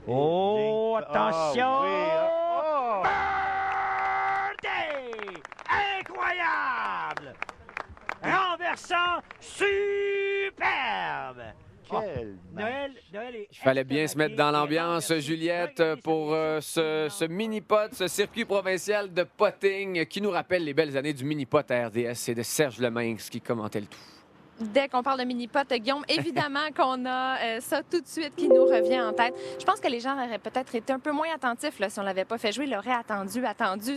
Oh, attention! Ah, oui. Birdie! Incroyable! Renversant, superbe! Quel Noël est... Il fallait bien se mettre dans l'ambiance, Juliette, pour ce mini-pot, ce circuit provincial de potting qui nous rappelle les belles années du mini-pot à RDS et de Serge Leminx qui commentait le tout. Dès qu'on parle de mini-pot, Guillaume, évidemment qu'on a ça tout de suite qui nous revient en tête. Je pense que les gens auraient peut-être été un peu moins attentifs là, si on l'avait pas fait jouer. Ils l'auraient attendu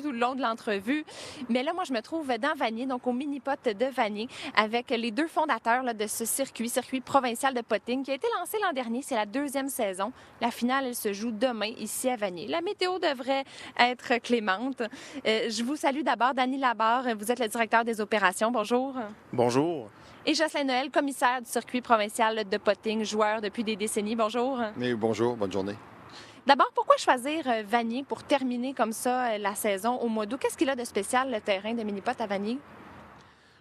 tout le long de l'entrevue. Mais là, moi, je me trouve dans Vanier, donc au mini-pot de Vanier, avec les deux fondateurs là, de ce circuit provincial de potting qui a été lancé l'an dernier. C'est la 2e saison. La finale, elle se joue demain ici à Vanier. La météo devrait être clémente. Je vous salue d'abord, Dany Labarre. Vous êtes le directeur des opérations. Bonjour. Bonjour. Et Jocelyn Noël, commissaire du circuit provincial de potting, joueur depuis des décennies. Bonjour. Oui, bonjour, bonne journée. D'abord, pourquoi choisir Vanier pour terminer comme ça la saison au mois d'août? Qu'est-ce qu'il a de spécial, le terrain de mini-pot à Vanier?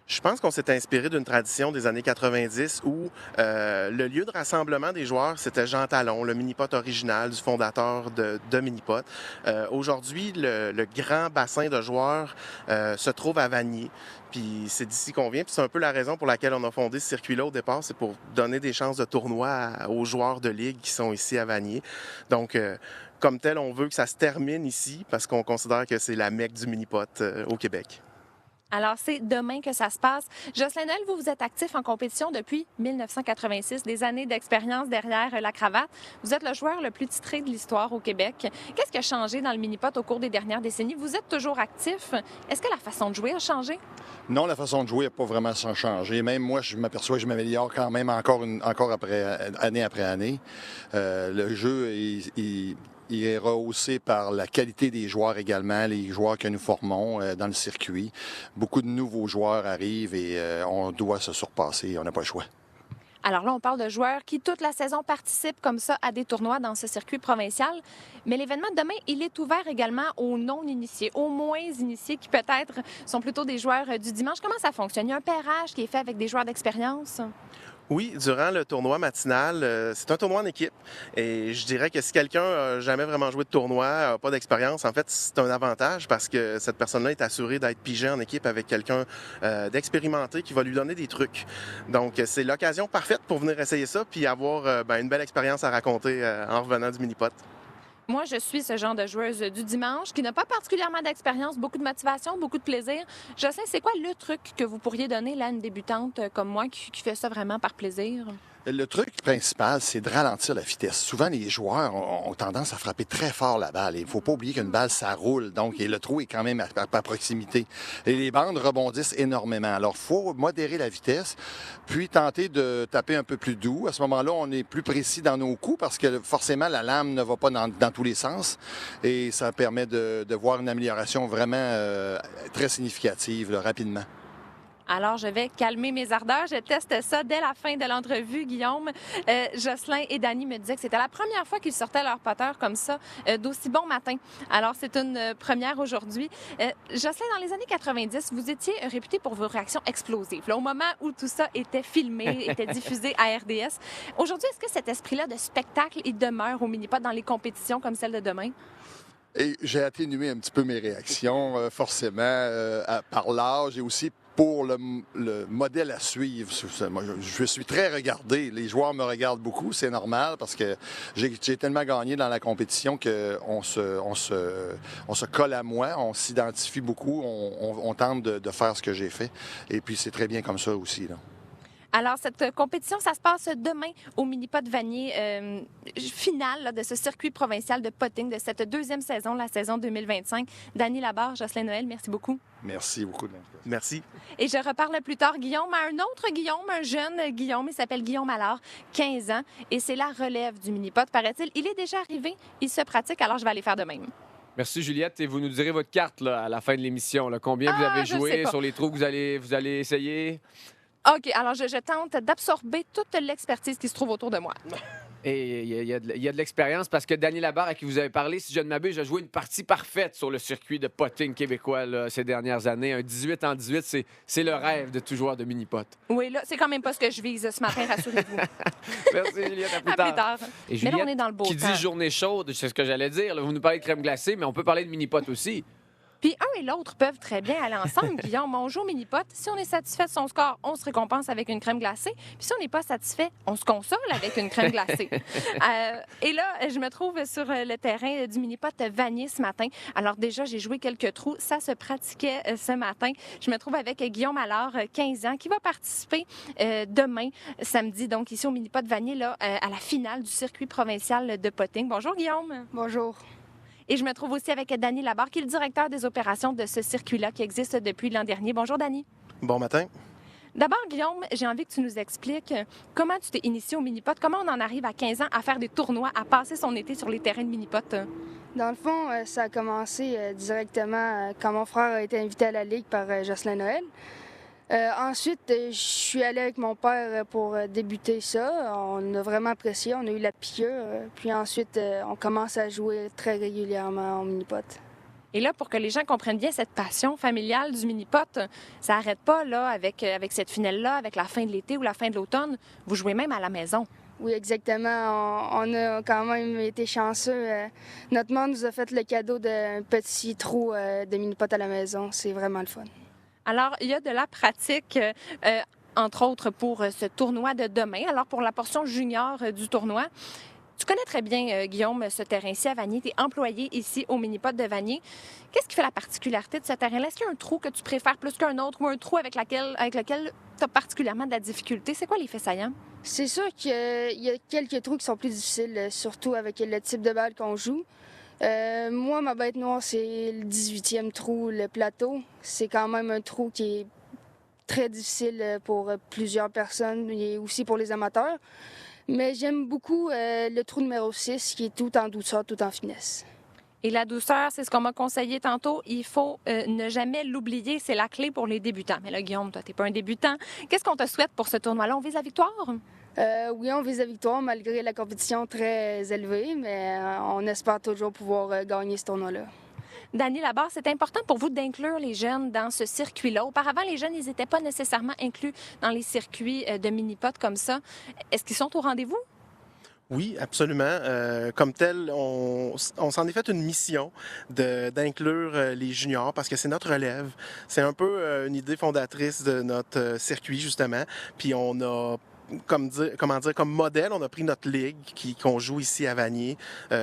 Je pense qu'on s'est inspiré d'une tradition des années 90 où le lieu de rassemblement des joueurs, c'était Jean Talon, le mini-pot original du fondateur de mini-pot. Aujourd'hui, le grand bassin de joueurs se trouve à Vanier. Puis c'est d'ici qu'on vient. Puis c'est un peu la raison pour laquelle on a fondé ce circuit-là au départ. C'est pour donner des chances de tournoi aux joueurs de ligue qui sont ici à Vanier. Donc, comme tel, on veut que ça se termine ici parce qu'on considère que c'est la mecque du mini-pot au Québec. Alors, c'est demain que ça se passe. Jocelyn Noël, vous êtes actif en compétition depuis 1986, des années d'expérience derrière la cravate. Vous êtes le joueur le plus titré de l'histoire au Québec. Qu'est-ce qui a changé dans le mini-pot au cours des dernières décennies? Vous êtes toujours actif. Est-ce que la façon de jouer a changé? Non, la façon de jouer n'a pas vraiment changé. Même moi, je m'aperçois que je m'améliore quand même encore année après année. Le jeu il est rehaussé par la qualité des joueurs également, les joueurs que nous formons dans le circuit. Beaucoup de nouveaux joueurs arrivent et on doit se surpasser. On n'a pas le choix. Alors là, on parle de joueurs qui, toute la saison, participent comme ça à des tournois dans ce circuit provincial. Mais l'événement de demain, il est ouvert également aux non-initiés, aux moins initiés qui peut-être sont plutôt des joueurs du dimanche. Comment ça fonctionne? Il y a un pairage qui est fait avec des joueurs d'expérience? Oui, durant le tournoi matinal, c'est un tournoi en équipe. Et je dirais que si quelqu'un n'a jamais vraiment joué de tournoi, n'a pas d'expérience, en fait, c'est un avantage parce que cette personne-là est assurée d'être pigée en équipe avec quelqu'un d'expérimenté qui va lui donner des trucs. Donc, c'est l'occasion parfaite pour venir essayer ça puis avoir une belle expérience à raconter en revenant du mini-pot. Moi, je suis ce genre de joueuse du dimanche qui n'a pas particulièrement d'expérience, beaucoup de motivation, beaucoup de plaisir. Jocelyn, c'est quoi le truc que vous pourriez donner là à une débutante comme moi qui fait ça vraiment par plaisir? Le truc principal, c'est de ralentir la vitesse. Souvent, les joueurs ont tendance à frapper très fort la balle. Il ne faut pas oublier qu'une balle, ça roule. Donc, et le trou est quand même à proximité. Et les bandes rebondissent énormément. Alors, il faut modérer la vitesse, puis tenter de taper un peu plus doux. À ce moment-là, on est plus précis dans nos coups parce que forcément, la lame ne va pas dans tous les sens. Et ça permet de voir une amélioration vraiment très significative, là, rapidement. Alors, je vais calmer mes ardeurs. Je teste ça dès la fin de l'entrevue, Guillaume. Jocelyn et Dany me disaient que c'était la première fois qu'ils sortaient leur poteur comme ça, d'aussi bon matin. Alors, c'est une première aujourd'hui. Jocelyn, dans les années 90, vous étiez réputé pour vos réactions explosives. Là, au moment où tout ça était filmé, était diffusé à RDS. Aujourd'hui, est-ce que cet esprit-là de spectacle, il demeure au mini-pot dans les compétitions comme celle de demain? Et j'ai atténué un petit peu mes réactions, forcément, par l'âge et aussi pour le modèle à suivre. Moi, je suis très regardé. Les joueurs me regardent beaucoup, c'est normal parce que j'ai tellement gagné dans la compétition qu'on se colle à moi, on s'identifie beaucoup, on tente de faire ce que j'ai fait. Et puis, c'est très bien comme ça aussi, là. Alors, cette compétition, ça se passe demain au mini-pot Vanier, finale là, de ce circuit provincial de potting de cette 2e saison, la saison 2025. Dany Labarre, Jocelyn Noël, merci beaucoup. Merci beaucoup de l'invitation. Merci. Et je reparle plus tard, Guillaume, à un autre Guillaume, un jeune Guillaume. Il s'appelle Guillaume Allard, 15 ans, et c'est la relève du mini-pot, paraît-il. Il est déjà arrivé, il se pratique, alors je vais aller faire de même. Merci, Juliette. Et vous nous direz votre carte là, à la fin de l'émission. Là. Combien vous avez joué sur les trous que vous allez essayer? OK, alors je tente d'absorber toute l'expertise qui se trouve autour de moi. Et il y a de l'expérience parce que Danny Labarre, à qui vous avez parlé, si je ne m'abuse, a joué une partie parfaite sur le circuit de potting québécois là, ces dernières années. Un 18 en 18, c'est le rêve de tout joueur de mini-pot. Oui, là, c'est quand même pas ce que je vise ce matin, rassurez-vous. Merci, Juliette. À plus À tard. plus tard. Et Mais Juliette, là, on est dans le beau qui temps. dit journée chaude, c'est ce que j'allais dire. Là, vous nous parlez de crème glacée, mais on peut parler de mini-pot aussi. Puis un et l'autre peuvent très bien aller ensemble, Guillaume. On joue au mini-pot. Si on est satisfait de son score, on se récompense avec une crème glacée. Puis si on n'est pas satisfait, on se console avec une crème glacée. Et là, je me trouve sur le terrain du mini-pot Vanier ce matin. Alors déjà, j'ai joué quelques trous. Ça se pratiquait ce matin. Je me trouve avec Guillaume Allard, 15 ans, qui va participer demain, samedi, donc ici au mini-pot Vanier, là, à la finale du circuit provincial de potting. Bonjour, Guillaume. Bonjour. Et je me trouve aussi avec Danny Labarre, qui est le directeur des opérations de ce circuit-là qui existe depuis l'an dernier. Bonjour, Danny. Bon matin. D'abord, Guillaume, j'ai envie que tu nous expliques comment tu t'es initié au mini-pot, comment on en arrive à 15 ans à faire des tournois, à passer son été sur les terrains de mini-pot. Dans le fond, ça a commencé directement quand mon frère a été invité à la Ligue par Jocelyn Noël. Ensuite, je suis allé avec mon père pour débuter ça. On a vraiment apprécié, on a eu la piqûre. Puis ensuite, on commence à jouer très régulièrement au mini-pot. Et là, pour que les gens comprennent bien cette passion familiale du mini-pot, ça n'arrête pas là avec cette finale-là, avec la fin de l'été ou la fin de l'automne. Vous jouez même à la maison. Oui, exactement. On a quand même été chanceux. Notre monde nous a fait le cadeau d'un petit trou de mini-pot à la maison. C'est vraiment le fun. Alors, il y a de la pratique, entre autres, pour ce tournoi de demain. Alors, pour la portion junior du tournoi, tu connais très bien, Guillaume, ce terrain-ci à Vanier. Tu es employé ici au mini-pot de Vanier. Qu'est-ce qui fait la particularité de ce terrain-là? Est-ce qu'il y a un trou que tu préfères plus qu'un autre ou un trou avec lequel tu as particulièrement de la difficulté? C'est quoi les faits saillants? C'est sûr qu'il y a quelques trous qui sont plus difficiles, surtout avec le type de balle qu'on joue. Moi, ma bête noire, c'est le 18e trou, le plateau. C'est quand même un trou qui est très difficile pour plusieurs personnes et aussi pour les amateurs. Mais j'aime beaucoup le trou numéro 6 qui est tout en douceur, tout en finesse. Et la douceur, c'est ce qu'on m'a conseillé tantôt. Il faut ne jamais l'oublier. C'est la clé pour les débutants. Mais là, Guillaume, toi, t'es pas un débutant. Qu'est-ce qu'on te souhaite pour ce tournoi-là? On vise la victoire? Oui, on vise la victoire malgré la compétition très élevée, mais on espère toujours pouvoir gagner ce tournoi-là. Danny Labarre, c'est important pour vous d'inclure les jeunes dans ce circuit-là. Auparavant, les jeunes, ils n'étaient pas nécessairement inclus dans les circuits de mini-pot comme ça. Est-ce qu'ils sont au rendez-vous? Oui, absolument. Comme tel, on s'en est fait une mission d'inclure les juniors parce que c'est notre relève. C'est un peu une idée fondatrice de notre circuit, justement. Puis on a comme modèle, on a pris notre ligue qu'on joue ici à Vanier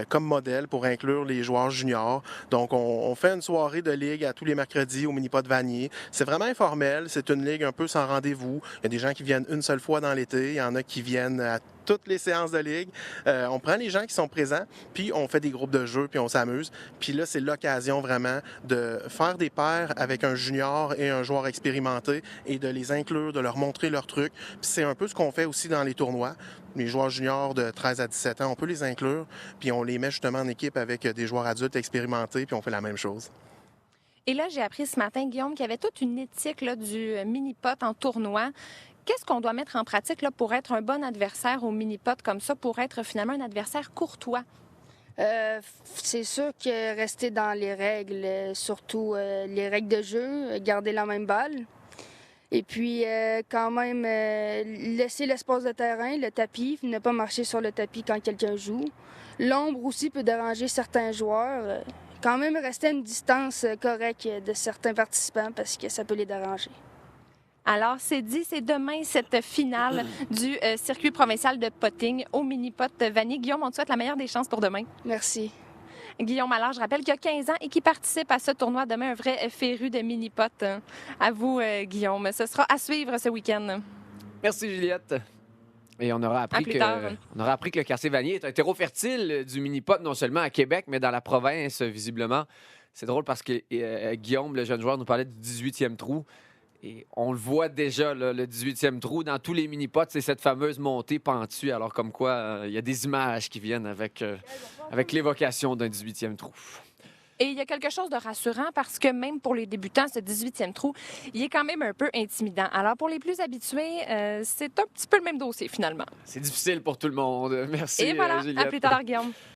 comme modèle pour inclure les joueurs juniors. Donc, on fait une soirée de ligue à tous les mercredis au mini-pot de Vanier. C'est vraiment informel. C'est une ligue un peu sans rendez-vous. Il y a des gens qui viennent une seule fois dans l'été. Il y en a qui viennent à toutes les séances de ligue. On prend les gens qui sont présents, puis on fait des groupes de jeux, puis on s'amuse. Puis là, c'est l'occasion vraiment de faire des paires avec un junior et un joueur expérimenté et de les inclure, de leur montrer leurs trucs. Puis c'est un peu ce qu'on fait aussi dans les tournois. Les joueurs juniors de 13 à 17 ans, on peut les inclure, puis on les met justement en équipe avec des joueurs adultes expérimentés, puis on fait la même chose. Et là, j'ai appris ce matin, Guillaume, qu'il y avait toute une éthique là, du mini-pot en tournoi. Qu'est-ce qu'on doit mettre en pratique là, pour être un bon adversaire au mini-pot comme ça, pour être finalement un adversaire courtois? C'est sûr que rester dans les règles, surtout les règles de jeu, garder la même balle. Et puis, quand même, laisser l'espace de terrain, le tapis, ne pas marcher sur le tapis quand quelqu'un joue. L'ombre aussi peut déranger certains joueurs. Quand même rester à une distance correcte de certains participants parce que ça peut les déranger. Alors, c'est dit, c'est demain cette finale du circuit provincial de potting au mini-pot de Vanier. Guillaume, on te souhaite la meilleure des chances pour demain. Merci. Guillaume Allard, je rappelle qu'il a 15 ans et qui participe à ce tournoi demain, un vrai féru de mini-pot. À vous, Guillaume. Ce sera à suivre ce week-end. Merci, Juliette. Et on aura appris que le quartier Vanier est un terreau fertile du mini-pot, non seulement à Québec, mais dans la province, visiblement. C'est drôle parce que Guillaume, le jeune joueur, nous parlait du 18e trou. Et on le voit déjà, là, le 18e trou. Dans tous les mini-pots, c'est cette fameuse montée pentue. Alors, comme quoi, il y a des images qui viennent avec l'évocation d'un 18e trou. Et il y a quelque chose de rassurant parce que même pour les débutants, ce 18e trou, il est quand même un peu intimidant. Alors, pour les plus habitués, c'est un petit peu le même dossier, finalement. C'est difficile pour tout le monde. Merci, Et voilà, Juliette. à plus tard, Guillaume.